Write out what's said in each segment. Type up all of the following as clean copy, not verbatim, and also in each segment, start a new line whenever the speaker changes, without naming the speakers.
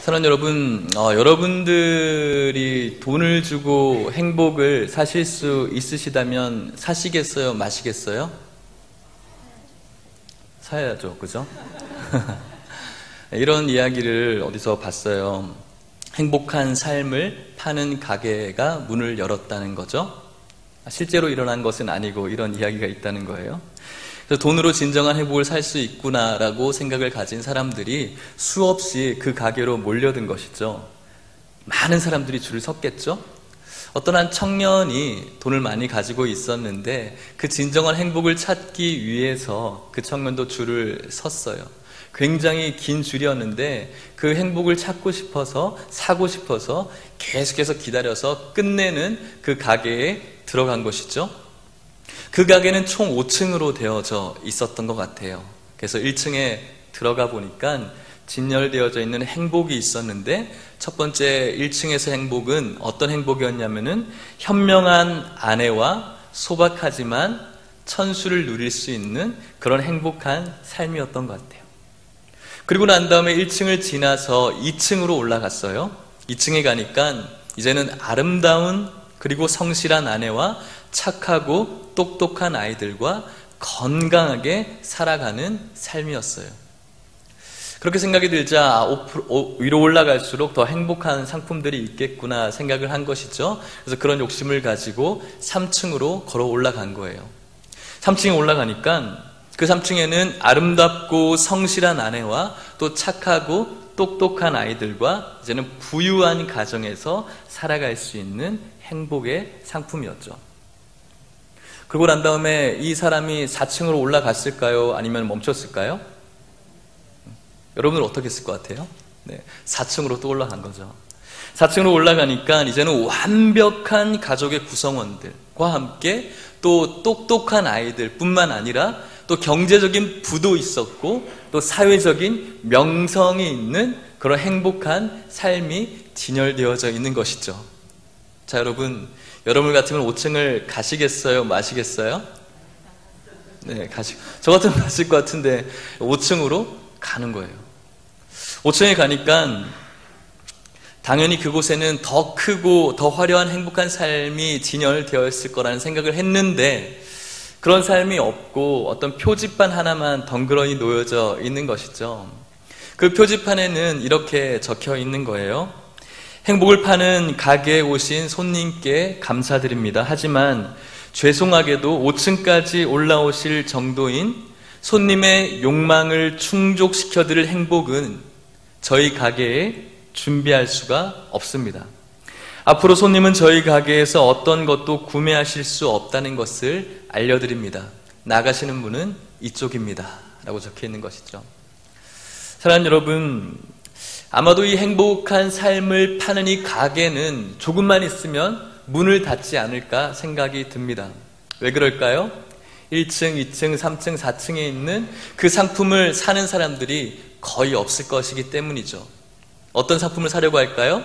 사랑하는 여러분, 여러분들이 돈을 주고 행복을 사실 수 있으시다면 사시겠어요? 마시겠어요? 사야죠, 그죠? 이런 이야기를 어디서 봤어요. 행복한 삶을 파는 가게가 문을 열었다는 거죠. 실제로 일어난 것은 아니고 이런 이야기가 있다는 거예요. 그래서 돈으로 진정한 행복을 살 수 있구나라고 생각을 가진 사람들이 수없이 그 가게로 몰려든 것이죠. 많은 사람들이 줄을 섰겠죠. 어떤 한 청년이 돈을 많이 가지고 있었는데 그 진정한 행복을 찾기 위해서 그 청년도 줄을 섰어요. 굉장히 긴 줄이었는데 그 행복을 찾고 싶어서 사고 싶어서 계속해서 기다려서 끝내는 그 가게에 들어간 것이죠. 그 가게는 총 5층으로 되어져 있었던 것 같아요. 그래서 1층에 들어가 보니까 진열되어져 있는 행복이 있었는데 첫 번째 1층에서 행복은 어떤 행복이었냐면은 현명한 아내와 소박하지만 천수를 누릴 수 있는 그런 행복한 삶이었던 것 같아요. 그리고 난 다음에 1층을 지나서 2층으로 올라갔어요. 2층에 가니까 이제는 아름다운 그리고 성실한 아내와 착하고 똑똑한 아이들과 건강하게 살아가는 삶이었어요. 그렇게 생각이 들자 위로 올라갈수록 더 행복한 상품들이 있겠구나 생각을 한 것이죠. 그래서 그런 욕심을 가지고 3층으로 걸어 올라간 거예요. 3층에 올라가니까 그 3층에는 아름답고 성실한 아내와 또 착하고 똑똑한 아이들과 이제는 부유한 가정에서 살아갈 수 있는 행복의 상품이었죠. 그러고 난 다음에 이 사람이 4층으로 올라갔을까요? 아니면 멈췄을까요? 여러분은 어떻게 했을 것 같아요? 네, 4층으로 또 올라간 거죠. 4층으로 올라가니까 이제는 완벽한 가족의 구성원들과 함께 또 똑똑한 아이들 뿐만 아니라 또 경제적인 부도 있었고 또 사회적인 명성이 있는 그런 행복한 삶이 진열되어져 있는 것이죠. 자, 여러분 같으면 5층을 가시겠어요? 마시겠어요? 네, 저 같으면 가실 것 같은데 5층으로 가는 거예요. 5층에 가니까 당연히 그곳에는 더 크고 더 화려한 행복한 삶이 진열되어 있을 거라는 생각을 했는데 그런 삶이 없고 어떤 표지판 하나만 덩그러니 놓여져 있는 것이죠. 그 표지판에는 이렇게 적혀 있는 거예요. 행복을 파는 가게에 오신 손님께 감사드립니다. 하지만 죄송하게도 5층까지 올라오실 정도인 손님의 욕망을 충족시켜드릴 행복은 저희 가게에 준비할 수가 없습니다. 앞으로 손님은 저희 가게에서 어떤 것도 구매하실 수 없다는 것을 알려드립니다. 나가시는 분은 이쪽입니다. 라고 적혀 있는 것이죠. 사랑하는 여러분, 아마도 이 행복한 삶을 파는 이 가게는 조금만 있으면 문을 닫지 않을까 생각이 듭니다. 왜 그럴까요? 1층, 2층, 3층, 4층에 있는 그 상품을 사는 사람들이 거의 없을 것이기 때문이죠. 어떤 상품을 사려고 할까요?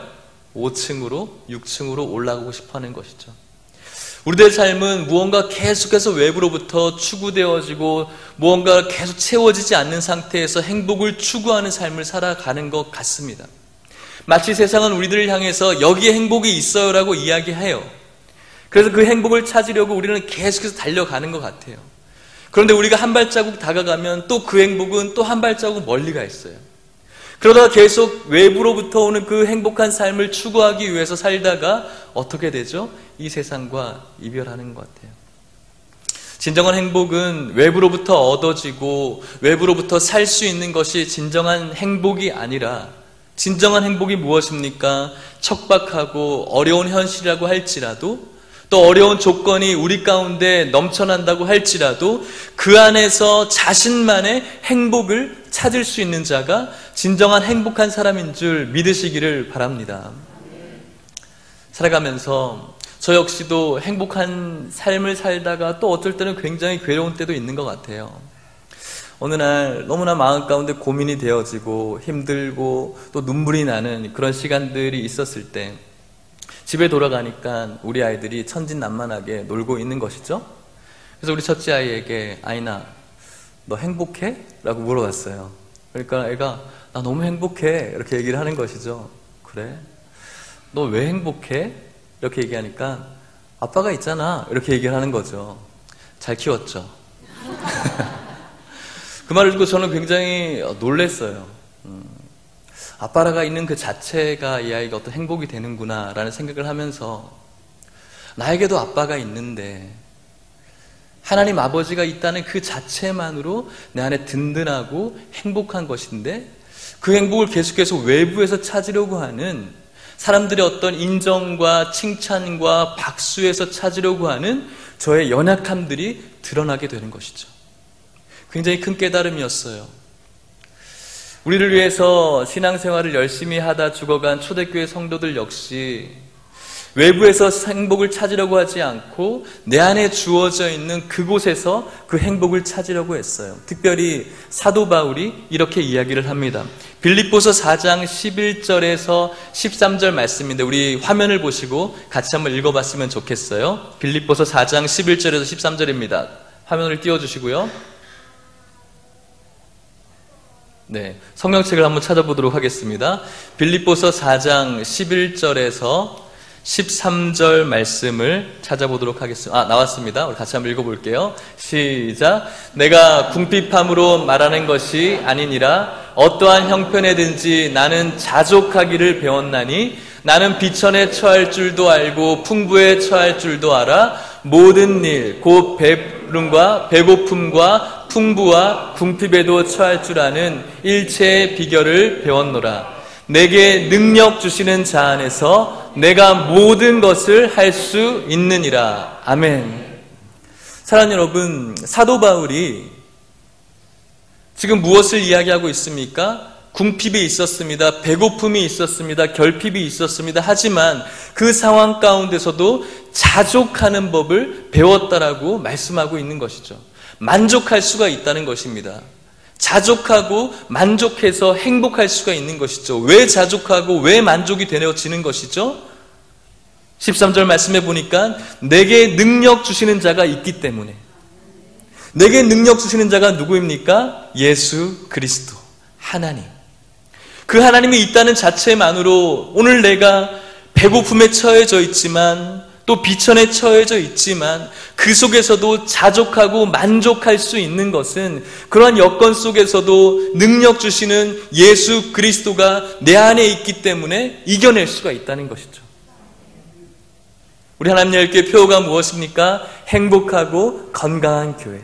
5층으로, 6층으로 올라가고 싶어 하는 것이죠. 우리들의 삶은 무언가 계속해서 외부로부터 추구되어지고 무언가 계속 채워지지 않는 상태에서 행복을 추구하는 삶을 살아가는 것 같습니다. 마치 세상은 우리들을 향해서 여기에 행복이 있어요 라고 이야기해요. 그래서 그 행복을 찾으려고 우리는 계속해서 달려가는 것 같아요. 그런데 우리가 한 발자국 다가가면 또 그 행복은 또 한 발자국 멀리 가 있어요. 그러다가 계속 외부로부터 오는 그 행복한 삶을 추구하기 위해서 살다가 어떻게 되죠? 이 세상과 이별하는 것 같아요. 진정한 행복은 외부로부터 얻어지고 외부로부터 살 수 있는 것이 진정한 행복이 아니라 진정한 행복이 무엇입니까? 척박하고 어려운 현실이라고 할지라도 또 어려운 조건이 우리 가운데 넘쳐난다고 할지라도 그 안에서 자신만의 행복을 찾을 수 있는 자가 진정한 행복한 사람인 줄 믿으시기를 바랍니다. 살아가면서 저 역시도 행복한 삶을 살다가 또 어쩔 때는 굉장히 괴로운 때도 있는 것 같아요. 어느 날 너무나 마음 가운데 고민이 되어지고 힘들고 또 눈물이 나는 그런 시간들이 있었을 때 집에 돌아가니까 우리 아이들이 천진난만하게 놀고 있는 것이죠. 그래서 우리 첫째 아이에게 아이나 너 행복해? 라고 물어봤어요. 그러니까 애가 나 너무 행복해 이렇게 얘기를 하는 것이죠. 그래? 너 왜 행복해? 이렇게 얘기하니까 아빠가 있잖아 이렇게 얘기를 하는 거죠. 잘 키웠죠. 그 말을 듣고 저는 굉장히 놀랐어요. 아빠가 있는 그 자체가 이 아이가 어떤 행복이 되는구나 라는 생각을 하면서 나에게도 아빠가 있는데 하나님 아버지가 있다는 그 자체만으로 내 안에 든든하고 행복한 것인데 그 행복을 계속해서 외부에서 찾으려고 하는 사람들의 어떤 인정과 칭찬과 박수에서 찾으려고 하는 저의 연약함들이 드러나게 되는 것이죠. 굉장히 큰 깨달음이었어요. 우리를 위해서 신앙생활을 열심히 하다 죽어간 초대교회 성도들 역시 외부에서 행복을 찾으려고 하지 않고 내 안에 주어져 있는 그곳에서 그 행복을 찾으려고 했어요. 특별히 사도 바울이 이렇게 이야기를 합니다. 빌립보서 4장 11절에서 13절 말씀인데 우리 화면을 보시고 같이 한번 읽어봤으면 좋겠어요. 빌립보서 4장 11절에서 13절입니다. 화면을 띄워주시고요. 네, 성경책을 한번 찾아보도록 하겠습니다. 빌립보서 4장 11절에서 13절 말씀을 찾아보도록 하겠습니다. 나왔습니다. 우리 같이 한번 읽어볼게요. 시작. 내가 궁핍함으로 말하는 것이 아니니라. 어떠한 형편에든지 나는 자족하기를 배웠나니 나는 비천에 처할 줄도 알고 풍부에 처할 줄도 알아. 모든 일, 곧 배부름과 배고픔과 풍부와 궁핍에도 처할 줄 아는 일체의 비결을 배웠노라. 내게 능력 주시는 자 안에서 내가 모든 것을 할 수 있느니라. 아멘. 사랑하는 여러분, 사도 바울이 지금 무엇을 이야기하고 있습니까? 궁핍이 있었습니다. 배고픔이 있었습니다. 결핍이 있었습니다. 하지만 그 상황 가운데서도 자족하는 법을 배웠다라고 말씀하고 있는 것이죠. 만족할 수가 있다는 것입니다. 자족하고 만족해서 행복할 수가 있는 것이죠. 왜 자족하고 왜 만족이 되어지는 것이죠? 13절 말씀해 보니까 내게 능력 주시는 자가 있기 때문에. 내게 능력 주시는 자가 누구입니까? 예수 그리스도, 하나님. 그 하나님이 있다는 자체만으로 오늘 내가 배고픔에 처해져 있지만 또 비천에 처해져 있지만 그 속에서도 자족하고 만족할 수 있는 것은 그러한 여건 속에서도 능력 주시는 예수 그리스도가 내 안에 있기 때문에 이겨낼 수가 있다는 것이죠. 우리 하나님 열교회 표어가 무엇입니까? 행복하고 건강한 교회.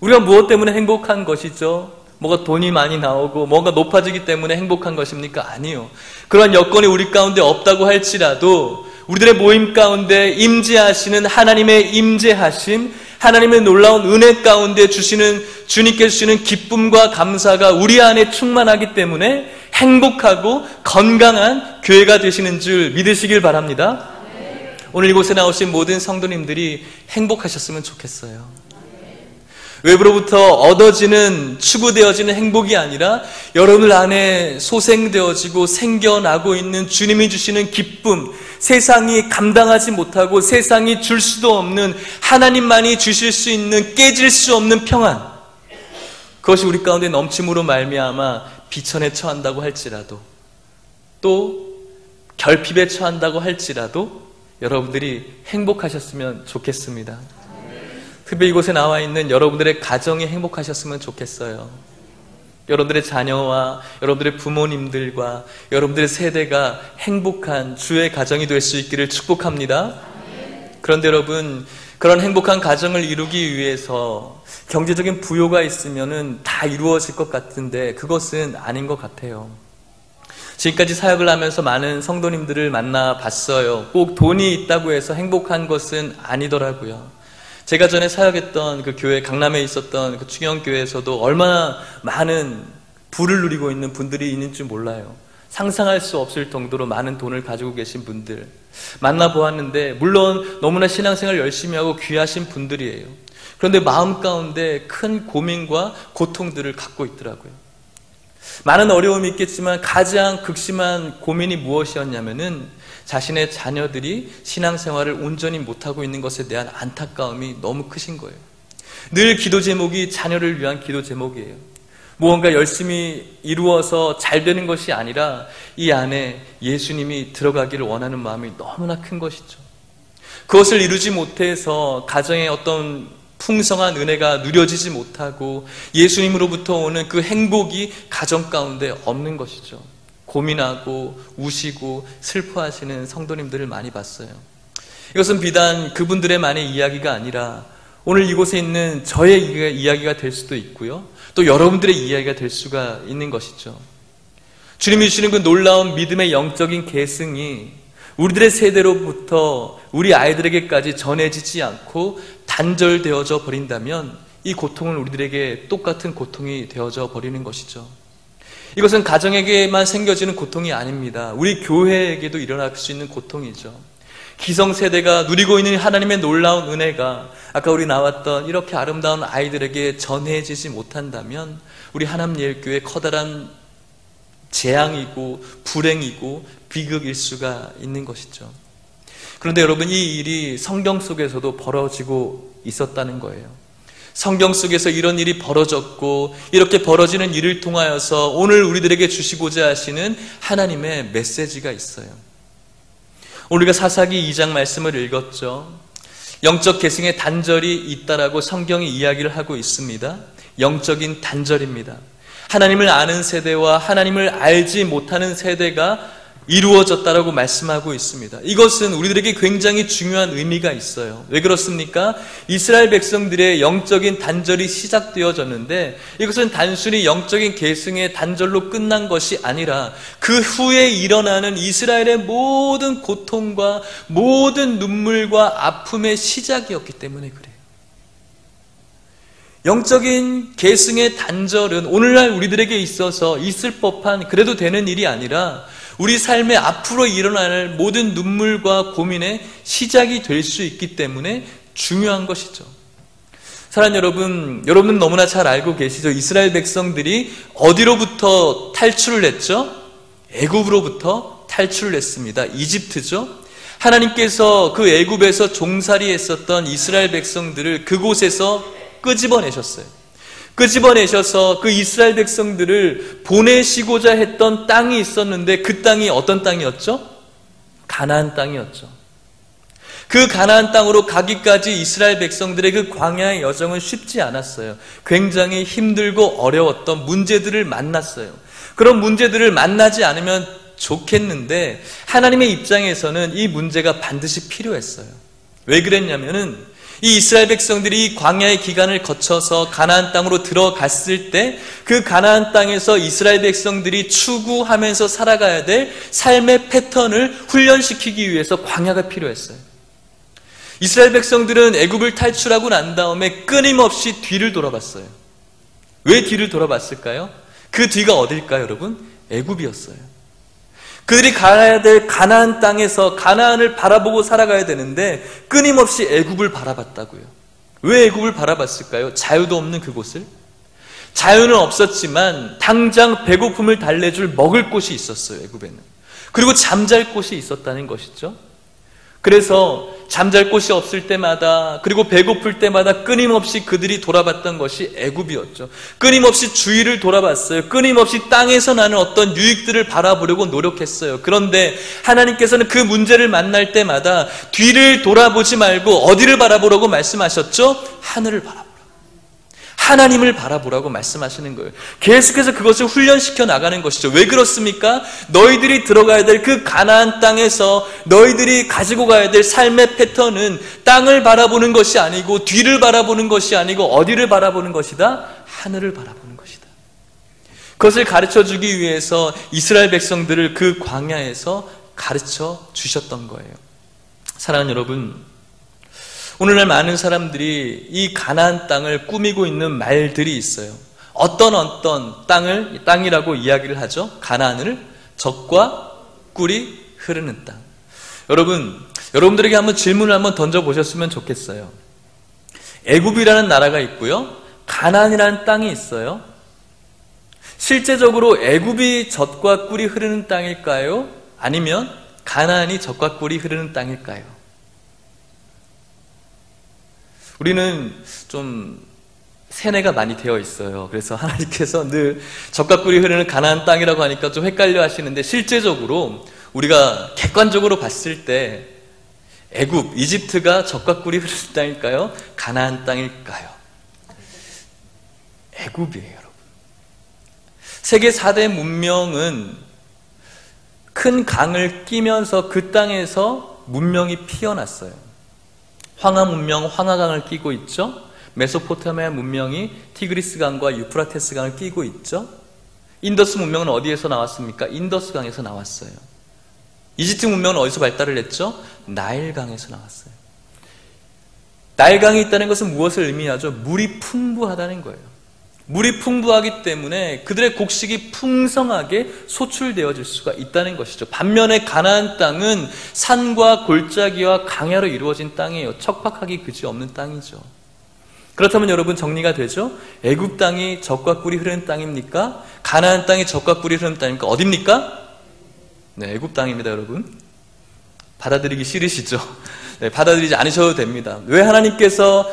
우리가 무엇 때문에 행복한 것이죠? 뭐가 돈이 많이 나오고 뭔가 높아지기 때문에 행복한 것입니까? 아니요. 그러한 여건이 우리 가운데 없다고 할지라도 우리들의 모임 가운데 임재하시는 하나님의 임재하심, 하나님의 놀라운 은혜 가운데 주시는 주님께 주시는 기쁨과 감사가 우리 안에 충만하기 때문에 행복하고 건강한 교회가 되시는 줄 믿으시길 바랍니다. 오늘 이곳에 나오신 모든 성도님들이 행복하셨으면 좋겠어요. 외부로부터 얻어지는, 추구되어지는 행복이 아니라 여러분들 안에 소생되어지고 생겨나고 있는 주님이 주시는 기쁨, 세상이 감당하지 못하고 세상이 줄 수도 없는 하나님만이 주실 수 있는 깨질 수 없는 평안, 그것이 우리 가운데 넘침으로 말미암아 비천에 처한다고 할지라도 또 결핍에 처한다고 할지라도 여러분들이 행복하셨으면 좋겠습니다. 특별히 이곳에 나와 있는 여러분들의 가정이 행복하셨으면 좋겠어요. 여러분들의 자녀와 여러분들의 부모님들과 여러분들의 세대가 행복한 주의 가정이 될 수 있기를 축복합니다. 그런데 여러분, 그런 행복한 가정을 이루기 위해서 경제적인 부요가 있으면은 다 이루어질 것 같은데 그것은 아닌 것 같아요. 지금까지 사역을 하면서 많은 성도님들을 만나봤어요. 꼭 돈이 있다고 해서 행복한 것은 아니더라고요. 제가 전에 사역했던 그 교회, 강남에 있었던 그 충영교회에서도 얼마나 많은 부를 누리고 있는 분들이 있는 줄 몰라요. 상상할 수 없을 정도로 많은 돈을 가지고 계신 분들 만나보았는데 물론 너무나 신앙생활 열심히 하고 귀하신 분들이에요. 그런데 마음 가운데 큰 고민과 고통들을 갖고 있더라고요. 많은 어려움이 있겠지만 가장 극심한 고민이 무엇이었냐면은 자신의 자녀들이 신앙생활을 온전히 못하고 있는 것에 대한 안타까움이 너무 크신 거예요. 늘 기도 제목이 자녀를 위한 기도 제목이에요. 무언가 열심히 이루어서 잘 되는 것이 아니라 이 안에 예수님이 들어가기를 원하는 마음이 너무나 큰 것이죠. 그것을 이루지 못해서 가정에 어떤 풍성한 은혜가 누려지지 못하고 예수님으로부터 오는 그 행복이 가정 가운데 없는 것이죠. 고민하고 우시고 슬퍼하시는 성도님들을 많이 봤어요. 이것은 비단 그분들의만의 이야기가 아니라 오늘 이곳에 있는 저의 이야기가 될 수도 있고요. 또 여러분들의 이야기가 될 수가 있는 것이죠. 주님이 주시는 그 놀라운 믿음의 영적인 계승이 우리들의 세대로부터 우리 아이들에게까지 전해지지 않고 단절되어져 버린다면 이 고통은 우리들에게 똑같은 고통이 되어져 버리는 것이죠. 이것은 가정에게만 생겨지는 고통이 아닙니다. 우리 교회에게도 일어날 수 있는 고통이죠. 기성세대가 누리고 있는 하나님의 놀라운 은혜가 아까 우리 나왔던 이렇게 아름다운 아이들에게 전해지지 못한다면 우리 하남예일교회 커다란 재앙이고 불행이고 비극일 수가 있는 것이죠. 그런데 여러분, 이 일이 성경 속에서도 벌어지고 있었다는 거예요. 성경 속에서 이런 일이 벌어졌고 이렇게 벌어지는 일을 통하여서 오늘 우리들에게 주시고자 하시는 하나님의 메시지가 있어요. 우리가 사사기 2장 말씀을 읽었죠. 영적 계승의 단절이 있다라고 성경이 이야기를 하고 있습니다. 영적인 단절입니다. 하나님을 아는 세대와 하나님을 알지 못하는 세대가 이루어졌다라고 말씀하고 있습니다. 이것은 우리들에게 굉장히 중요한 의미가 있어요. 왜 그렇습니까? 이스라엘 백성들의 영적인 단절이 시작되어졌는데 이것은 단순히 영적인 계승의 단절로 끝난 것이 아니라 그 후에 일어나는 이스라엘의 모든 고통과 모든 눈물과 아픔의 시작이었기 때문에 그래요. 영적인 계승의 단절은 오늘날 우리들에게 있어서 있을 법한 그래도 되는 일이 아니라 우리 삶에 앞으로 일어날 모든 눈물과 고민의 시작이 될 수 있기 때문에 중요한 것이죠. 사랑하는 여러분, 여러분은 너무나 잘 알고 계시죠? 이스라엘 백성들이 어디로부터 탈출을 했죠? 애굽으로부터 탈출을 했습니다. 이집트죠. 하나님께서 그 애굽에서 종살이 했었던 이스라엘 백성들을 그곳에서 끄집어내셨어요. 끄집어내셔서 그 이스라엘 백성들을 보내시고자 했던 땅이 있었는데 그 땅이 어떤 땅이었죠? 가나안 땅이었죠. 그 가나안 땅으로 가기까지 이스라엘 백성들의 그 광야의 여정은 쉽지 않았어요. 굉장히 힘들고 어려웠던 문제들을 만났어요. 그런 문제들을 만나지 않으면 좋겠는데 하나님의 입장에서는 이 문제가 반드시 필요했어요. 왜 그랬냐면은 이 이스라엘 백성들이 광야의 기간을 거쳐서 가나안 땅으로 들어갔을 때 그 가나안 땅에서 이스라엘 백성들이 추구하면서 살아가야 될 삶의 패턴을 훈련시키기 위해서 광야가 필요했어요. 이스라엘 백성들은 애굽을 탈출하고 난 다음에 끊임없이 뒤를 돌아봤어요. 왜 뒤를 돌아봤을까요? 그 뒤가 어딜까요, 여러분? 애굽이었어요. 그들이 가야 될 가나안 땅에서 가나안을 바라보고 살아가야 되는데 끊임없이 애굽을 바라봤다고요. 왜 애굽을 바라봤을까요? 자유도 없는 그곳을? 자유는 없었지만 당장 배고픔을 달래줄 먹을 곳이 있었어요, 애굽에는. 그리고 잠잘 곳이 있었다는 것이죠. 그래서 잠잘 곳이 없을 때마다 그리고 배고플 때마다 끊임없이 그들이 돌아봤던 것이 애굽이었죠. 끊임없이 주위를 돌아봤어요. 끊임없이 땅에서 나는 어떤 유익들을 바라보려고 노력했어요. 그런데 하나님께서는 그 문제를 만날 때마다 뒤를 돌아보지 말고 어디를 바라보라고 말씀하셨죠? 하늘을 바라보라고. 하나님을 바라보라고 말씀하시는 거예요. 계속해서 그것을 훈련시켜 나가는 것이죠. 왜 그렇습니까? 너희들이 들어가야 될 그 가나안 땅에서 너희들이 가지고 가야 될 삶의 패턴은 땅을 바라보는 것이 아니고 뒤를 바라보는 것이 아니고 어디를 바라보는 것이다? 하늘을 바라보는 것이다. 그것을 가르쳐 주기 위해서 이스라엘 백성들을 그 광야에서 가르쳐 주셨던 거예요. 사랑하는 여러분, 오늘날 많은 사람들이 이 가나안 땅을 꾸미고 있는 말들이 있어요. 어떤 땅이라고 이야기를 하죠. 가나안을 젖과 꿀이 흐르는 땅. 여러분들에게 한번 질문을 한번 던져보셨으면 좋겠어요. 애굽이라는 나라가 있고요. 가나안이라는 땅이 있어요. 실제적으로 애굽이 젖과 꿀이 흐르는 땅일까요? 아니면 가나안이 젖과 꿀이 흐르는 땅일까요? 우리는 좀 세뇌가 많이 되어 있어요. 그래서 하나님께서 늘 젖과 꿀이 흐르는 가나안 땅이라고 하니까 좀 헷갈려 하시는데, 실제적으로 우리가 객관적으로 봤을 때 애굽, 이집트가 젖과 꿀이 흐르는 땅일까요? 가나안 땅일까요? 애굽이에요, 여러분. 세계 4대 문명은 큰 강을 끼면서 그 땅에서 문명이 피어났어요. 황하 문명, 황하강을 끼고 있죠. 메소포타미아 문명이 티그리스 강과 유프라테스 강을 끼고 있죠. 인더스 문명은 어디에서 나왔습니까? 인더스 강에서 나왔어요. 이집트 문명은 어디서 발달을 했죠? 나일강에서 나왔어요. 나일강이 있다는 것은 무엇을 의미하죠? 물이 풍부하다는 거예요. 물이 풍부하기 때문에 그들의 곡식이 풍성하게 소출되어질 수가 있다는 것이죠. 반면에 가나안 땅은 산과 골짜기와 강야로 이루어진 땅이에요. 척박하기 그지없는 땅이죠. 그렇다면 여러분, 정리가 되죠? 애굽 땅이 젖과 꿀이 흐르는 땅입니까? 가나안 땅이 젖과 꿀이 흐르는 땅입니까? 어딥니까? 네, 애굽 땅입니다, 여러분. 받아들이기 싫으시죠? 네, 받아들이지 않으셔도 됩니다. 왜 하나님께서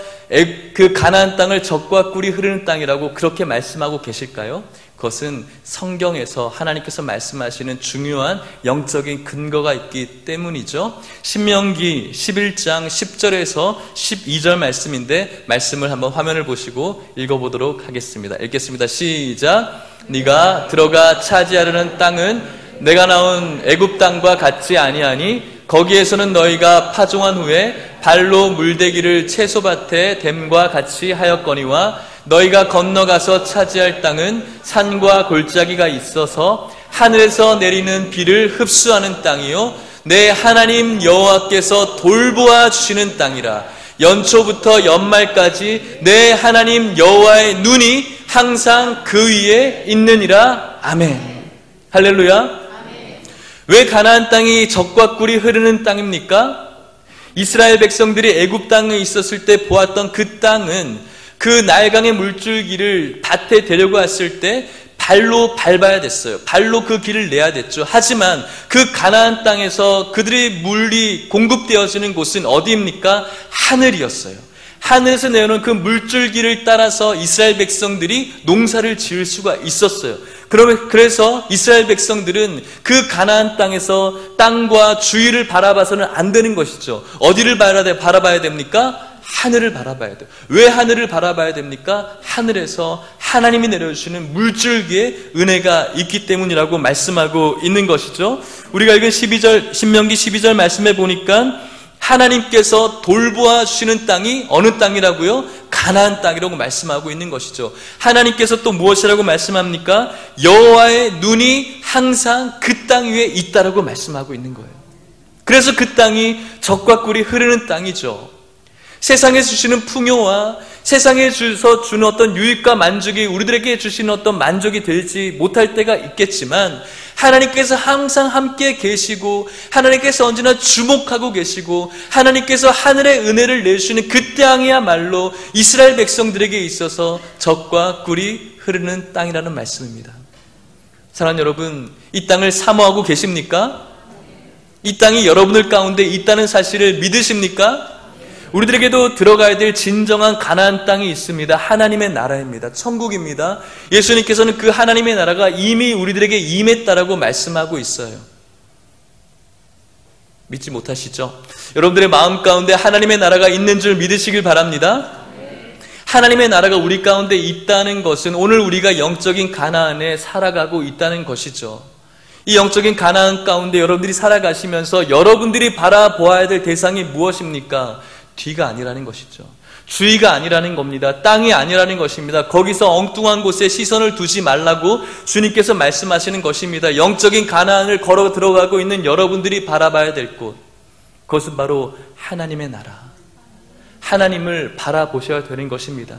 그 가나안 땅을 젖과 꿀이 흐르는 땅이라고 그렇게 말씀하고 계실까요? 그것은 성경에서 하나님께서 말씀하시는 중요한 영적인 근거가 있기 때문이죠. 신명기 11장 10절에서 12절 말씀인데, 말씀을 한번 화면을 보시고 읽어보도록 하겠습니다. 읽겠습니다. 시작. 네가 들어가 차지하려는 땅은 내가 나온 애굽 땅과 같지 아니하니 거기에서는 너희가 파종한 후에 발로 물대기를 채소밭에 댐과 같이 하였거니와 너희가 건너가서 차지할 땅은 산과 골짜기가 있어서 하늘에서 내리는 비를 흡수하는 땅이요 내 하나님 여호와께서 돌보아 주시는 땅이라. 연초부터 연말까지 내 하나님 여호와의 눈이 항상 그 위에 있느니라. 아멘. 할렐루야. 왜 가나안 땅이 젖과 꿀이 흐르는 땅입니까? 이스라엘 백성들이 애굽 땅에 있었을 때 보았던 그 땅은 그 나일강의 물줄기를 밭에 데려고 왔을 때 발로 밟아야 됐어요. 발로 그 길을 내야 됐죠. 하지만 그 가나안 땅에서 그들의 물이 공급되어지는 곳은 어디입니까? 하늘이었어요. 하늘에서 내오는 그 물줄기를 따라서 이스라엘 백성들이 농사를 지을 수가 있었어요. 그래서 이스라엘 백성들은 그 가나안 땅에서 땅과 주위를 바라봐서는 안 되는 것이죠. 어디를 바라봐야 됩니까? 하늘을 바라봐야 돼요. 왜 하늘을 바라봐야 됩니까? 하늘에서 하나님이 내려주시는 물줄기에 은혜가 있기 때문이라고 말씀하고 있는 것이죠. 우리가 읽은 신명기 12절 말씀해 보니까 하나님께서 돌보아 주시는 땅이 어느 땅이라고요? 가나안 땅이라고 말씀하고 있는 것이죠. 하나님께서 또 무엇이라고 말씀합니까? 여호와의 눈이 항상 그 땅 위에 있다라고 말씀하고 있는 거예요. 그래서 그 땅이 젖과 꿀이 흐르는 땅이죠. 세상에서 주시는 풍요와 세상에서 주는 어떤 유익과 만족이 우리들에게 주시는 어떤 만족이 되지 못할 때가 있겠지만, 하나님께서 항상 함께 계시고 하나님께서 언제나 주목하고 계시고 하나님께서 하늘의 은혜를 내주시는 그 땅이야말로 이스라엘 백성들에게 있어서 젖과 꿀이 흐르는 땅이라는 말씀입니다. 사랑하는 여러분, 이 땅을 사모하고 계십니까? 이 땅이 여러분들 가운데 있다는 사실을 믿으십니까? 우리들에게도 들어가야 될 진정한 가나안 땅이 있습니다. 하나님의 나라입니다. 천국입니다. 예수님께서는 그 하나님의 나라가 이미 우리들에게 임했다라고 말씀하고 있어요. 믿지 못하시죠? 여러분들의 마음 가운데 하나님의 나라가 있는 줄 믿으시길 바랍니다. 하나님의 나라가 우리 가운데 있다는 것은 오늘 우리가 영적인 가나안에 살아가고 있다는 것이죠. 이 영적인 가나안 가운데 여러분들이 살아가시면서 여러분들이 바라보아야 될 대상이 무엇입니까? 뒤가 아니라는 것이죠. 주위가 아니라는 겁니다. 땅이 아니라는 것입니다. 거기서 엉뚱한 곳에 시선을 두지 말라고 주님께서 말씀하시는 것입니다. 영적인 가나안을 걸어 들어가고 있는 여러분들이 바라봐야 될 곳, 그것은 바로 하나님의 나라, 하나님을 바라보셔야 되는 것입니다.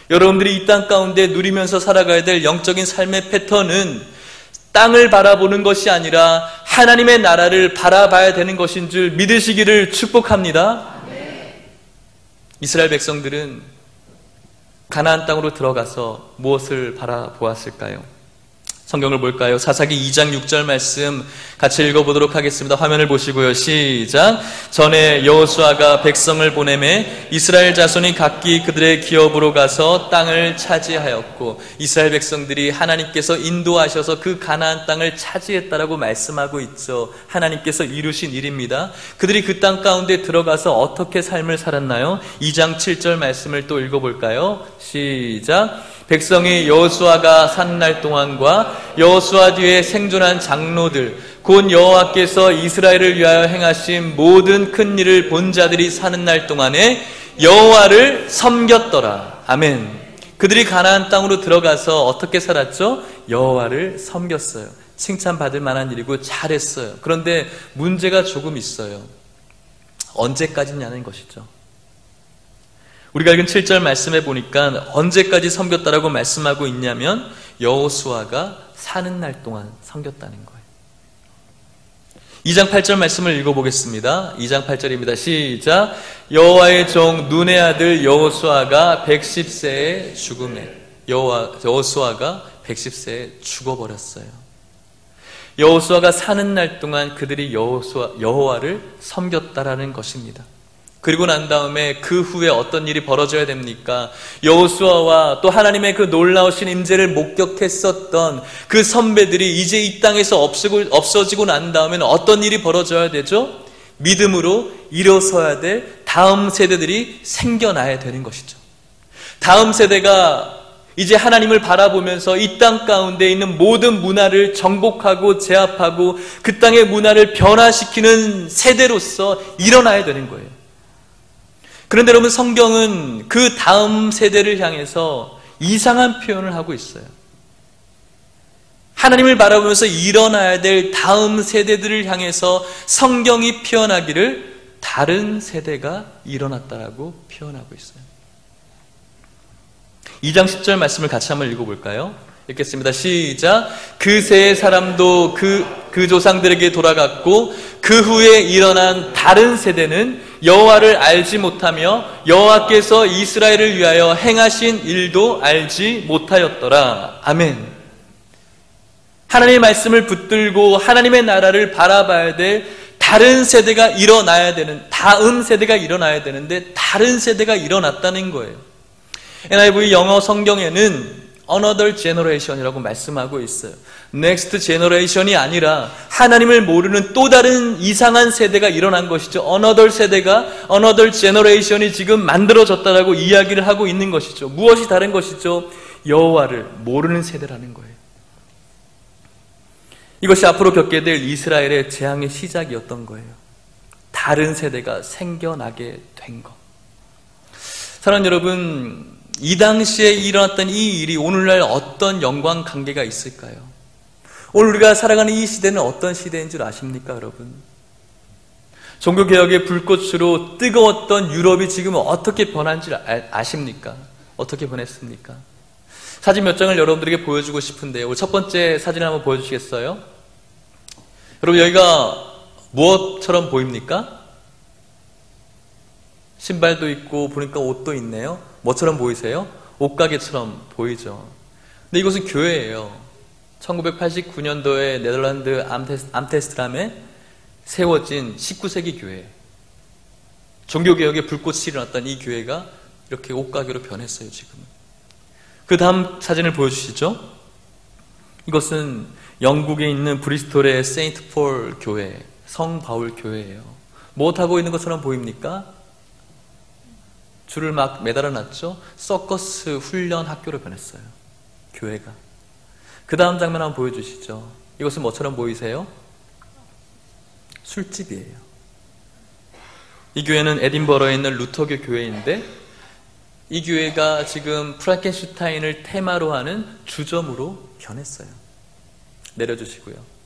여러분들이 이 땅 가운데 누리면서 살아가야 될 영적인 삶의 패턴은 땅을 바라보는 것이 아니라 하나님의 나라를 바라봐야 되는 것인 줄 믿으시기를 축복합니다. 이스라엘 백성들은 가나안 땅으로 들어가서 무엇을 바라보았을까요? 성경을 볼까요? 사사기 2장 6절 말씀 같이 읽어보도록 하겠습니다. 화면을 보시고요. 시작. 전에 여호수아가 백성을 보내매 이스라엘 자손이 각기 그들의 기업으로 가서 땅을 차지하였고, 이스라엘 백성들이 하나님께서 인도하셔서 그 가나안 땅을 차지했다라고 말씀하고 있죠. 하나님께서 이루신 일입니다. 그들이 그 땅 가운데 들어가서 어떻게 삶을 살았나요? 2장 7절 말씀을 또 읽어볼까요? 시작. 백성이 여호수아가 사는 날 동안과 여호수아 뒤에 생존한 장로들, 곧 여호와께서 이스라엘을 위하여 행하신 모든 큰 일을 본 자들이 사는 날 동안에 여호와를 섬겼더라. 아멘. 그들이 가나안 땅으로 들어가서 어떻게 살았죠? 여호와를 섬겼어요. 칭찬받을 만한 일이고 잘했어요. 그런데 문제가 조금 있어요. 언제까지냐는 것이죠. 우리가 읽은 7절 말씀에 보니까 언제까지 섬겼다라고 말씀하고 있냐면 여호수아가 사는 날 동안 섬겼다는 거예요. 2장 8절 말씀을 읽어보겠습니다. 2장 8절입니다. 시작. 여호와의 종 눈의 아들 여호수아가 110세에 죽음에, 여호수아가 110세에 죽어버렸어요. 여호수아가 사는 날 동안 그들이 여호와를 섬겼다라는 것입니다. 그리고 난 다음에 그 후에 어떤 일이 벌어져야 됩니까? 여호수아와 또 하나님의 그 놀라우신 임재를 목격했었던 그 선배들이 이제 이 땅에서 없어지고 난 다음에는 어떤 일이 벌어져야 되죠? 믿음으로 일어서야 될 다음 세대들이 생겨나야 되는 것이죠. 다음 세대가 이제 하나님을 바라보면서 이 땅 가운데 있는 모든 문화를 정복하고 제압하고 그 땅의 문화를 변화시키는 세대로서 일어나야 되는 거예요. 그런데 여러분, 성경은 그 다음 세대를 향해서 이상한 표현을 하고 있어요. 하나님을 바라보면서 일어나야 될 다음 세대들을 향해서 성경이 표현하기를 다른 세대가 일어났다라고 표현하고 있어요. 2장 10절 말씀을 같이 한번 읽어볼까요? 읽겠습니다. 시작. 그 세 사람도 그 조상들에게 돌아갔고 그 후에 일어난 다른 세대는 여호와를 알지 못하며 여호와께서 이스라엘을 위하여 행하신 일도 알지 못하였더라. 아멘. 하나님의 말씀을 붙들고 하나님의 나라를 바라봐야 될 다른 세대가 일어나야 되는, 다음 세대가 일어나야 되는데 다른 세대가 일어났다는 거예요. NIV 영어 성경에는 Another generation이라고 말씀하고 있어요. Next generation이 아니라 하나님을 모르는 또 다른 이상한 세대가 일어난 것이죠. Another 세대가, Another generation이 지금 만들어졌다라고 이야기를 하고 있는 것이죠. 무엇이 다른 것이죠? 여호와를 모르는 세대라는 거예요. 이것이 앞으로 겪게 될 이스라엘의 재앙의 시작이었던 거예요. 다른 세대가 생겨나게 된 것. 사랑하는 여러분, 이 당시에 일어났던 이 일이 오늘날 어떤 연관 관계가 있을까요? 오늘 우리가 살아가는 이 시대는 어떤 시대인 줄 아십니까, 여러분? 종교개혁의 불꽃으로 뜨거웠던 유럽이 지금 어떻게 변한 줄 아십니까? 어떻게 변했습니까? 사진 몇 장을 여러분들에게 보여주고 싶은데요. 첫 번째 사진을 한번 보여주시겠어요? 여러분, 여기가 무엇처럼 보입니까? 신발도 있고 보니까 옷도 있네요. 뭐처럼 보이세요? 옷가게처럼 보이죠. 근데 이곳은 교회예요. 1989년도에 네덜란드 암테스트람에 세워진 19세기 교회. 종교개혁의 불꽃이 일어났던 이 교회가 이렇게 옷가게로 변했어요, 지금은. 그 다음 사진을 보여주시죠. 이것은 영국에 있는 브리스톨의 세인트 폴 교회, 성 바울 교회예요. 무엇하고 있는 것처럼 보입니까? 줄을 막 매달아 놨죠. 서커스 훈련 학교로 변했어요, 교회가. 그 다음 장면 한번 보여주시죠. 이것은 뭐처럼 보이세요? 술집이에요. 이 교회는 에딘버러에 있는 루터교 교회인데 이 교회가 지금 프랑켄슈타인을 테마로 하는 주점으로 변했어요. 내려주시고요.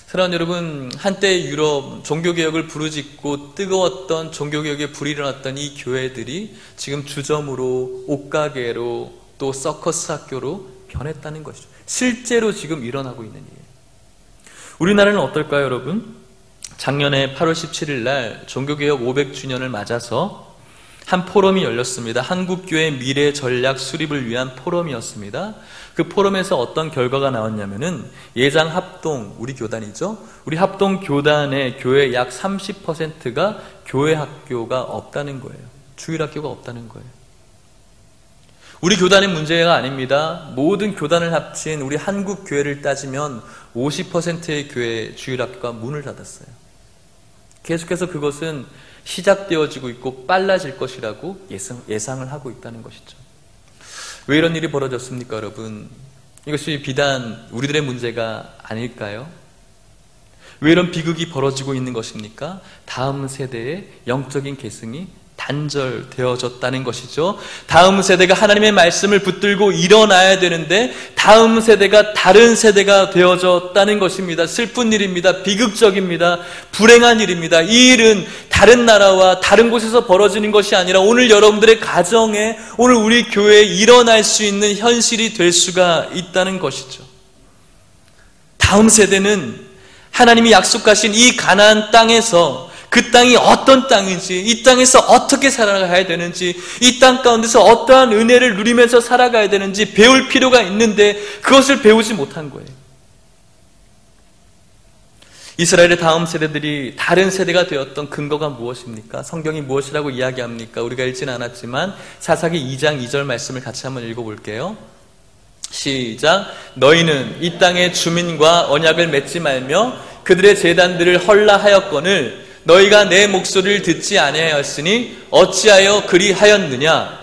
사랑하는 여러분, 한때 유럽 종교개혁을 부르짖고 뜨거웠던 종교개혁에 불이 일어났던 이 교회들이 지금 주점으로, 옷가게로, 또 서커스 학교로 변했다는 것이죠. 실제로 지금 일어나고 있는 일이에요. 우리나라는 어떨까요, 여러분? 작년에 8월 17일 날 종교개혁 500주년을 맞아서 한 포럼이 열렸습니다. 한국교회 미래 전략 수립을 위한 포럼이었습니다. 그 포럼에서 어떤 결과가 나왔냐면은 예장 합동, 우리 교단이죠. 우리 합동 교단의 교회 약 30%가 교회 학교가 없다는 거예요. 주일 학교가 없다는 거예요. 우리 교단의 문제가 아닙니다. 모든 교단을 합친 우리 한국 교회를 따지면 50%의 교회 주일 학교가 문을 닫았어요. 계속해서 그것은 시작되어지고 있고 빨라질 것이라고 예상을 하고 있다는 것이죠. 왜 이런 일이 벌어졌습니까, 여러분? 이것이 비단 우리들의 문제가 아닐까요? 왜 이런 비극이 벌어지고 있는 것입니까? 다음 세대의 영적인 계승이 단절되어졌다는 것이죠. 다음 세대가 하나님의 말씀을 붙들고 일어나야 되는데 다음 세대가 다른 세대가 되어졌다는 것입니다. 슬픈 일입니다. 비극적입니다. 불행한 일입니다. 이 일은 다른 나라와 다른 곳에서 벌어지는 것이 아니라 오늘 여러분들의 가정에, 오늘 우리 교회에 일어날 수 있는 현실이 될 수가 있다는 것이죠. 다음 세대는 하나님이 약속하신 이 가나안 땅에서, 그 땅이 어떤 땅인지, 이 땅에서 어떻게 살아가야 되는지, 이 땅 가운데서 어떠한 은혜를 누리면서 살아가야 되는지 배울 필요가 있는데 그것을 배우지 못한 거예요. 이스라엘의 다음 세대들이 다른 세대가 되었던 근거가 무엇입니까? 성경이 무엇이라고 이야기합니까? 우리가 읽지는 않았지만 사사기 2장 2절 말씀을 같이 한번 읽어볼게요. 시작. 너희는 이 땅의 주민과 언약을 맺지 말며 그들의 제단들을 헐라하였거늘 너희가 내 목소리를 듣지 아니하였으니 어찌하여 그리하였느냐?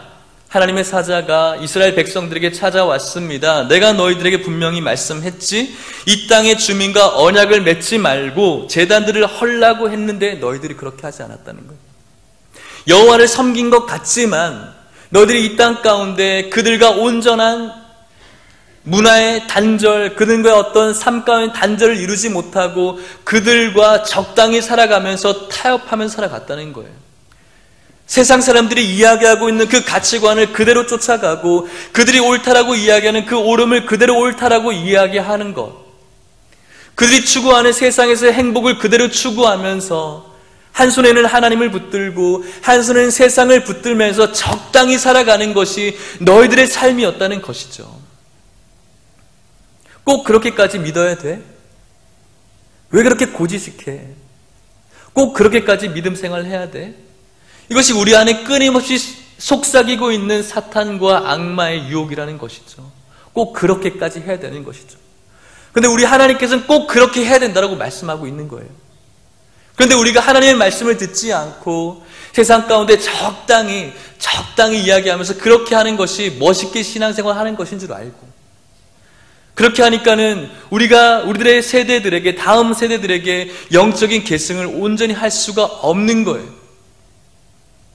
하나님의 사자가 이스라엘 백성들에게 찾아왔습니다. 내가 너희들에게 분명히 말씀했지. 이 땅의 주민과 언약을 맺지 말고 제단들을 헐라고 했는데 너희들이 그렇게 하지 않았다는 거예요. 여호와를 섬긴 것 같지만 너희들이 이 땅 가운데 그들과 온전한 문화의 단절, 그들과의 어떤 삶 가운데 단절을 이루지 못하고 그들과 적당히 살아가면서 타협하면서 살아갔다는 거예요. 세상 사람들이 이야기하고 있는 그 가치관을 그대로 쫓아가고 그들이 옳다라고 이야기하는 그 옳음을 그대로 옳다라고 이야기하는 것, 그들이 추구하는 세상에서의 행복을 그대로 추구하면서 한 손에는 하나님을 붙들고 한 손에는 세상을 붙들면서 적당히 살아가는 것이 너희들의 삶이었다는 것이죠. 꼭 그렇게까지 믿어야 돼? 왜 그렇게 고지식해? 꼭 그렇게까지 믿음 생활을 해야 돼? 이것이 우리 안에 끊임없이 속삭이고 있는 사탄과 악마의 유혹이라는 것이죠. 꼭 그렇게까지 해야 되는 것이죠. 그런데 우리 하나님께서는 꼭 그렇게 해야 된다고 말씀하고 있는 거예요. 그런데 우리가 하나님의 말씀을 듣지 않고 세상 가운데 적당히 이야기하면서 그렇게 하는 것이 멋있게 신앙생활 하는 것인 줄 알고, 그렇게 하니까는 우리들의 세대들에게, 다음 세대들에게 영적인 계승을 온전히 할 수가 없는 거예요.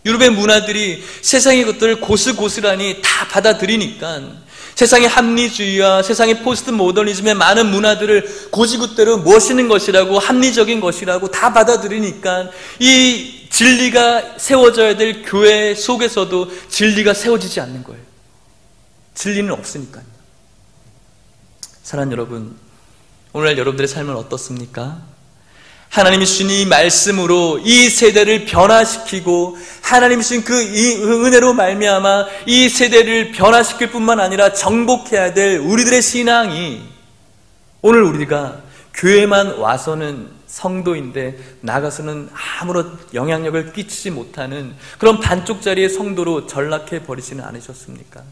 유럽의 문화들이 세상의 것들을 고스고스란히 다 받아들이니까 세상의 합리주의와 세상의 포스트 모더니즘의 많은 문화들을 고지굿대로 멋있는 것이라고, 합리적인 것이라고 다 받아들이니까 이 진리가 세워져야 될 교회 속에서도 진리가 세워지지 않는 거예요. 진리는 없으니까요. 사랑하는 여러분, 오늘날 여러분들의 삶은 어떻습니까? 하나님이 주신 이 말씀으로 이 세대를 변화시키고 하나님이 주신 그 은혜로 말미암아 이 세대를 변화시킬 뿐만 아니라 정복해야 될 우리들의 신앙이, 오늘 우리가 교회만 와서는 성도인데 나가서는 아무런 영향력을 끼치지 못하는 그런 반쪽짜리의 성도로 전락해 버리지는 않으셨습니까?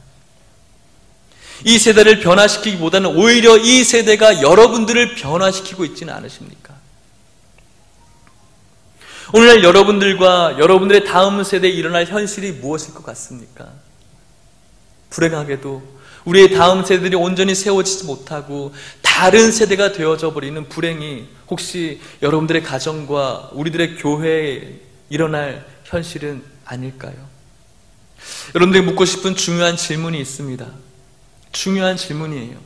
이 세대를 변화시키기보다는 오히려 이 세대가 여러분들을 변화시키고 있지는 않으십니까? 오늘날 여러분들과 여러분들의 다음 세대에 일어날 현실이 무엇일 것 같습니까? 불행하게도 우리의 다음 세대들이 온전히 세워지지 못하고 다른 세대가 되어져 버리는 불행이 혹시 여러분들의 가정과 우리들의 교회에 일어날 현실은 아닐까요? 여러분들이 묻고 싶은 중요한 질문이 있습니다. 중요한 질문이에요.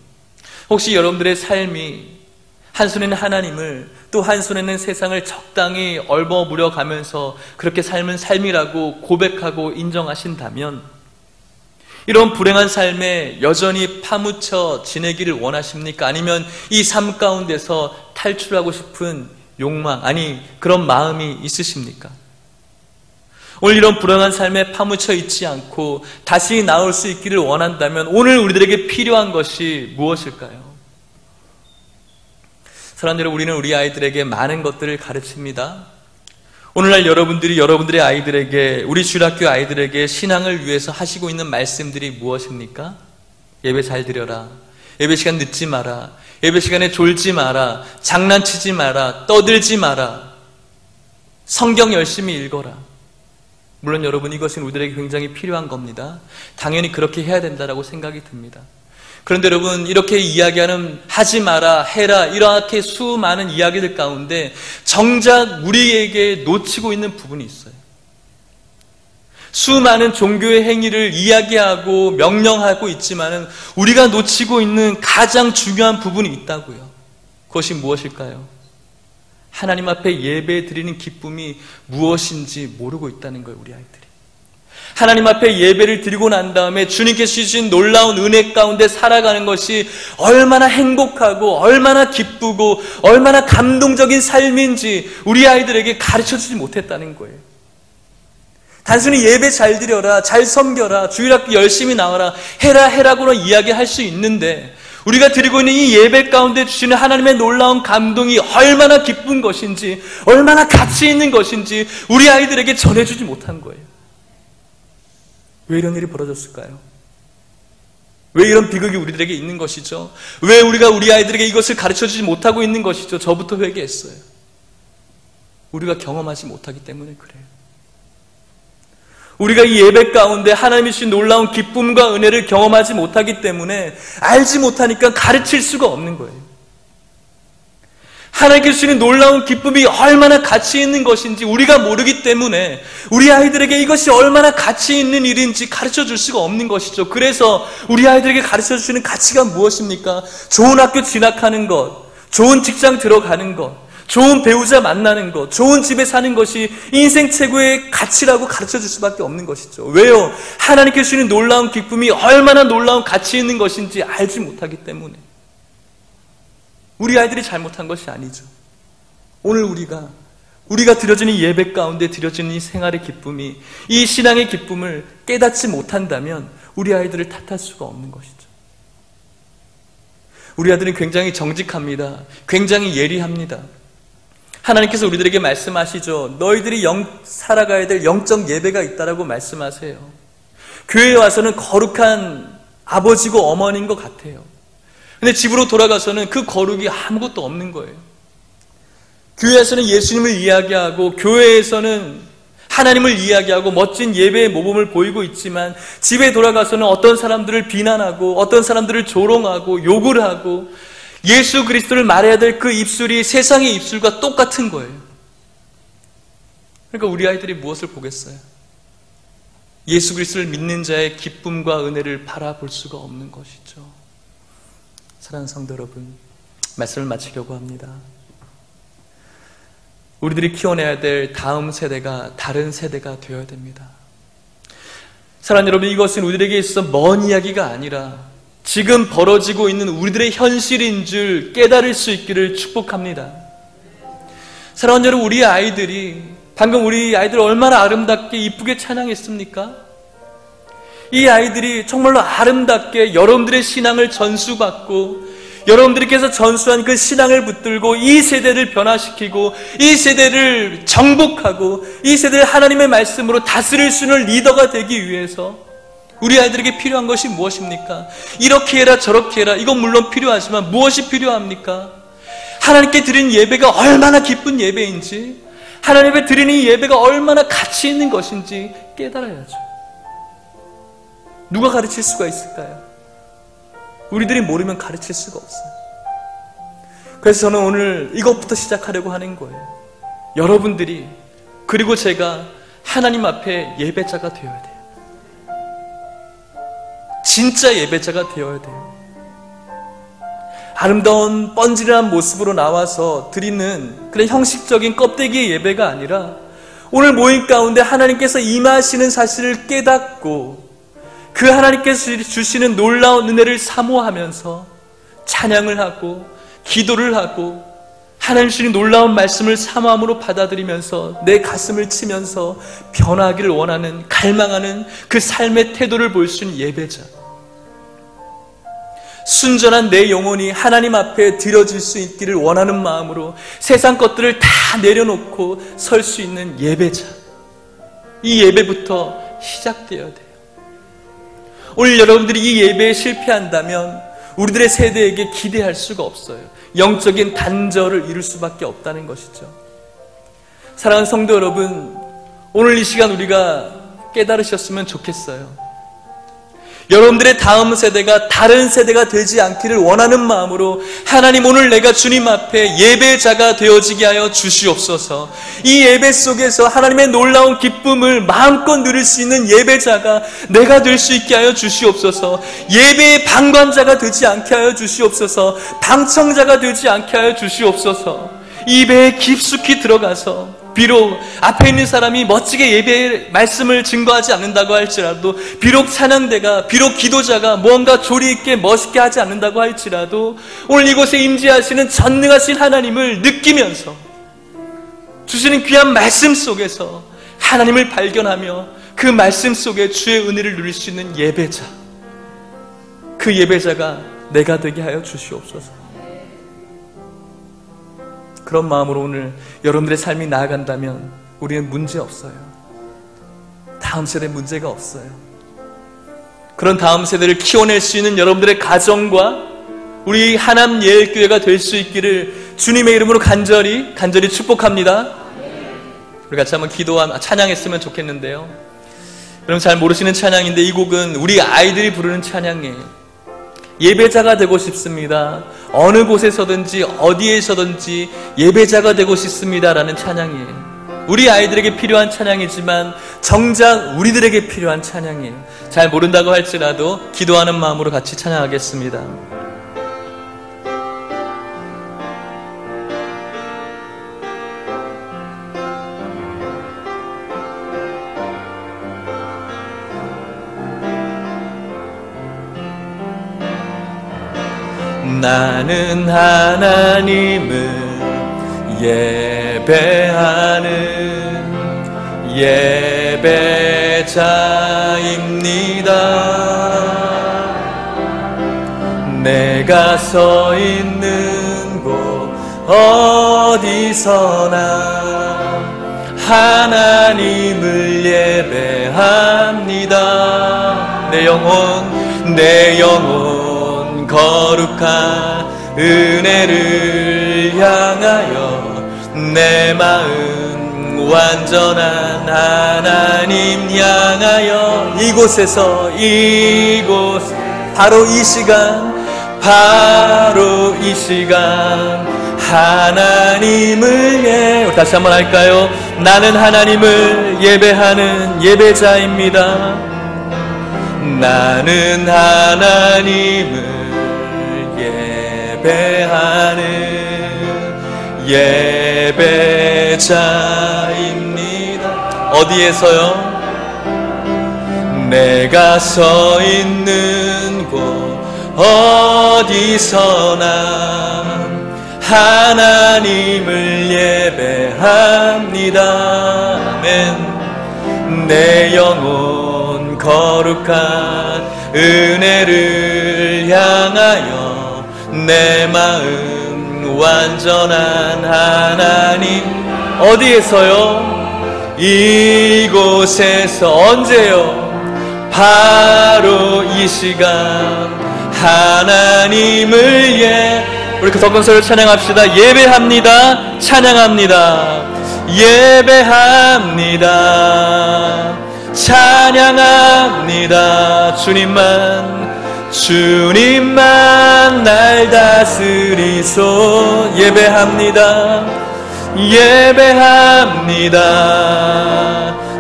혹시 여러분들의 삶이 한 손에는 하나님을, 또 한 손에는 세상을 적당히 얼버무려 가면서 그렇게 삶은 삶이라고 고백하고 인정하신다면, 이런 불행한 삶에 여전히 파묻혀 지내기를 원하십니까? 아니면 이 삶 가운데서 탈출하고 싶은 욕망, 아니 그런 마음이 있으십니까? 오늘 이런 불안한 삶에 파묻혀 있지 않고 다시 나올 수 있기를 원한다면 오늘 우리들에게 필요한 것이 무엇일까요? 사랑하는 여러분, 우리는 우리 아이들에게 많은 것들을 가르칩니다. 오늘날 여러분들이 여러분들의 아이들에게, 우리 주일학교 아이들에게 신앙을 위해서 하시고 있는 말씀들이 무엇입니까? 예배 잘 드려라, 예배 시간 늦지 마라, 예배 시간에 졸지 마라, 장난치지 마라, 떠들지 마라, 성경 열심히 읽어라. 물론 여러분, 이것은 우리들에게 굉장히 필요한 겁니다. 당연히 그렇게 해야 된다고 생각이 듭니다. 그런데 여러분, 이렇게 이야기하는 하지 마라, 해라, 이렇게 수많은 이야기들 가운데 정작 우리에게 놓치고 있는 부분이 있어요. 수많은 종교의 행위를 이야기하고 명령하고 있지만은 우리가 놓치고 있는 가장 중요한 부분이 있다고요. 그것이 무엇일까요? 하나님 앞에 예배 드리는 기쁨이 무엇인지 모르고 있다는 거예요, 우리 아이들이. 하나님 앞에 예배를 드리고 난 다음에 주님께서 주신 놀라운 은혜 가운데 살아가는 것이 얼마나 행복하고 얼마나 기쁘고 얼마나 감동적인 삶인지 우리 아이들에게 가르쳐주지 못했다는 거예요. 단순히 예배 잘 드려라, 잘 섬겨라, 주일학교 열심히 나와라, 해라고는 이야기할 수 있는데 우리가 드리고 있는 이 예배 가운데 주시는 하나님의 놀라운 감동이 얼마나 기쁜 것인지, 얼마나 가치 있는 것인지 우리 아이들에게 전해주지 못한 거예요. 왜 이런 일이 벌어졌을까요? 왜 이런 비극이 우리들에게 있는 것이죠? 왜 우리가 우리 아이들에게 이것을 가르쳐주지 못하고 있는 것이죠? 저부터 회개했어요. 우리가 경험하지 못하기 때문에 그래요. 우리가 이 예배 가운데 하나님이 주신 놀라운 기쁨과 은혜를 경험하지 못하기 때문에 알지 못하니까 가르칠 수가 없는 거예요. 하나님께서 주시는 놀라운 기쁨이 얼마나 가치 있는 것인지 우리가 모르기 때문에 우리 아이들에게 이것이 얼마나 가치 있는 일인지 가르쳐 줄 수가 없는 것이죠. 그래서 우리 아이들에게 가르쳐 주시는 가치가 무엇입니까? 좋은 학교 진학하는 것, 좋은 직장 들어가는 것, 좋은 배우자 만나는 것, 좋은 집에 사는 것이 인생 최고의 가치라고 가르쳐 줄 수밖에 없는 것이죠. 왜요? 하나님께서 주시는 놀라운 기쁨이 얼마나 놀라운 가치 있는 것인지 알지 못하기 때문에. 우리 아이들이 잘못한 것이 아니죠. 오늘 우리가 드려지는 예배 가운데 드려지는 이 생활의 기쁨이, 이 신앙의 기쁨을 깨닫지 못한다면 우리 아이들을 탓할 수가 없는 것이죠. 우리 아들은 굉장히 정직합니다. 굉장히 예리합니다. 하나님께서 우리들에게 말씀하시죠. 너희들이 살아가야 될 영적 예배가 있다라고 말씀하세요. 교회에 와서는 거룩한 아버지고 어머니인 것 같아요. 근데 집으로 돌아가서는 그 거룩이 아무것도 없는 거예요. 교회에서는 예수님을 이야기하고 교회에서는 하나님을 이야기하고 멋진 예배의 모범을 보이고 있지만 집에 돌아가서는 어떤 사람들을 비난하고 어떤 사람들을 조롱하고 욕을 하고 예수 그리스도를 말해야 될 그 입술이 세상의 입술과 똑같은 거예요. 그러니까 우리 아이들이 무엇을 보겠어요? 예수 그리스도를 믿는 자의 기쁨과 은혜를 바라볼 수가 없는 것이죠. 사랑하는 성도 여러분, 말씀을 마치려고 합니다. 우리들이 키워내야 될 다음 세대가 다른 세대가 되어야 됩니다. 사랑하는 여러분, 이것은 우리들에게 있어서 먼 이야기가 아니라 지금 벌어지고 있는 우리들의 현실인 줄 깨달을 수 있기를 축복합니다. 사랑하는 여러분, 우리 아이들이 방금 우리 아이들 얼마나 아름답게 이쁘게 찬양했습니까? 이 아이들이 정말로 아름답게 여러분들의 신앙을 전수받고 여러분들께서 전수한 그 신앙을 붙들고 이 세대를 변화시키고 이 세대를 정복하고 이 세대를 하나님의 말씀으로 다스릴 수 있는 리더가 되기 위해서 우리 아이들에게 필요한 것이 무엇입니까? 이렇게 해라 저렇게 해라, 이건 물론 필요하지만 무엇이 필요합니까? 하나님께 드리는 예배가 얼마나 기쁜 예배인지, 하나님께 드리는 예배가 얼마나 가치 있는 것인지 깨달아야죠. 누가 가르칠 수가 있을까요? 우리들이 모르면 가르칠 수가 없어요. 그래서 저는 오늘 이것부터 시작하려고 하는 거예요. 여러분들이 그리고 제가 하나님 앞에 예배자가 되어야 돼요. 진짜 예배자가 되어야 돼요. 아름다운 뻔질한 모습으로 나와서 드리는 그런 형식적인 껍데기의 예배가 아니라 오늘 모임 가운데 하나님께서 임하시는 사실을 깨닫고 그 하나님께서 주시는 놀라운 은혜를 사모하면서 찬양을 하고 기도를 하고 하나님 주신 놀라운 말씀을 사모함으로 받아들이면서 내 가슴을 치면서 변화하기를 원하는, 갈망하는 그 삶의 태도를 볼 수 있는 예배자. 순전한 내 영혼이 하나님 앞에 드려질 수 있기를 원하는 마음으로 세상 것들을 다 내려놓고 설 수 있는 예배자. 이 예배부터 시작되어야 돼요. 오늘 여러분들이 이 예배에 실패한다면 우리들의 세대에게 기대할 수가 없어요. 영적인 단절을 이룰 수밖에 없다는 것이죠. 사랑하는 성도 여러분, 오늘 이 시간 우리가 깨달으셨으면 좋겠어요. 여러분들의 다음 세대가 다른 세대가 되지 않기를 원하는 마음으로 하나님, 오늘 내가 주님 앞에 예배자가 되어지게 하여 주시옵소서. 이 예배 속에서 하나님의 놀라운 기쁨을 마음껏 누릴 수 있는 예배자가 내가 될 수 있게 하여 주시옵소서. 예배의 방관자가 되지 않게 하여 주시옵소서. 방청자가 되지 않게 하여 주시옵소서. 이 예배에 깊숙이 들어가서 비록 앞에 있는 사람이 멋지게 예배의 말씀을 증거하지 않는다고 할지라도, 비록 찬양대가, 비록 기도자가 뭔가 조리 있게 멋있게 하지 않는다고 할지라도 오늘 이곳에 임재하시는 전능하신 하나님을 느끼면서 주시는 귀한 말씀 속에서 하나님을 발견하며 그 말씀 속에 주의 은혜를 누릴 수 있는 예배자, 그 예배자가 내가 되게 하여 주시옵소서. 그런 마음으로 오늘 여러분들의 삶이 나아간다면 우리는 문제 없어요. 다음 세대 문제가 없어요. 그런 다음 세대를 키워낼 수 있는 여러분들의 가정과 우리 하남 예일교회가 될 수 있기를 주님의 이름으로 간절히 축복합니다. 우리 같이 한번 찬양했으면 좋겠는데요. 여러분 잘 모르시는 찬양인데 이 곡은 우리 아이들이 부르는 찬양이에요. 예배자가 되고 싶습니다. 어느 곳에서든지 어디에서든지 예배자가 되고 싶습니다라는 찬양이에요. 우리 아이들에게 필요한 찬양이지만 정작 우리들에게 필요한 찬양이에요. 잘 모른다고 할지라도 기도하는 마음으로 같이 찬양하겠습니다. 나는 하나님을 예배하는 예배자입니다. 내가 서 있는 곳 어디서나 하나님을 예배합니다. 내 영혼 거룩한 은혜를 향하여 내 마음 완전한 하나님 향하여 바로 이 시간 하나님을 우리 다시 한번 할까요? 나는 하나님을 예배하는 예배자입니다. 나는 하나님을 예배하는 예배자입니다. 어디에서요? 내가 서 있는 곳 어디서나 하나님을 예배합니다. 아멘. 내 영혼 거룩한 은혜를 향하여 내 마음 완전한 하나님. 어디에서요? 이곳에서. 언제요? 바로 이 시간 하나님을 우리 그 덕건서를 찬양합시다. 예배합니다. 찬양합니다. 예배합니다. 찬양합니다. 주님만 날 다스리소. 예배합니다. 예배합니다.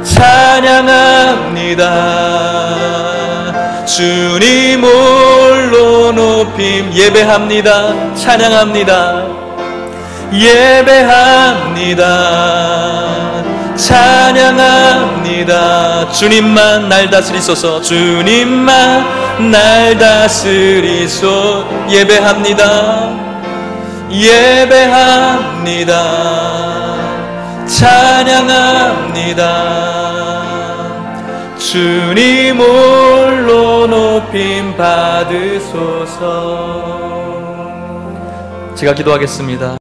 찬양합니다. 주님 홀로 높임. 예배합니다. 찬양합니다. 예배합니다. 찬양합니다. 주님만 날 다스리소서. 주님만 날 다스리소. 예배합니다. 예배합니다. 찬양합니다. 주님 홀로 높임 받으소서. 제가 기도하겠습니다.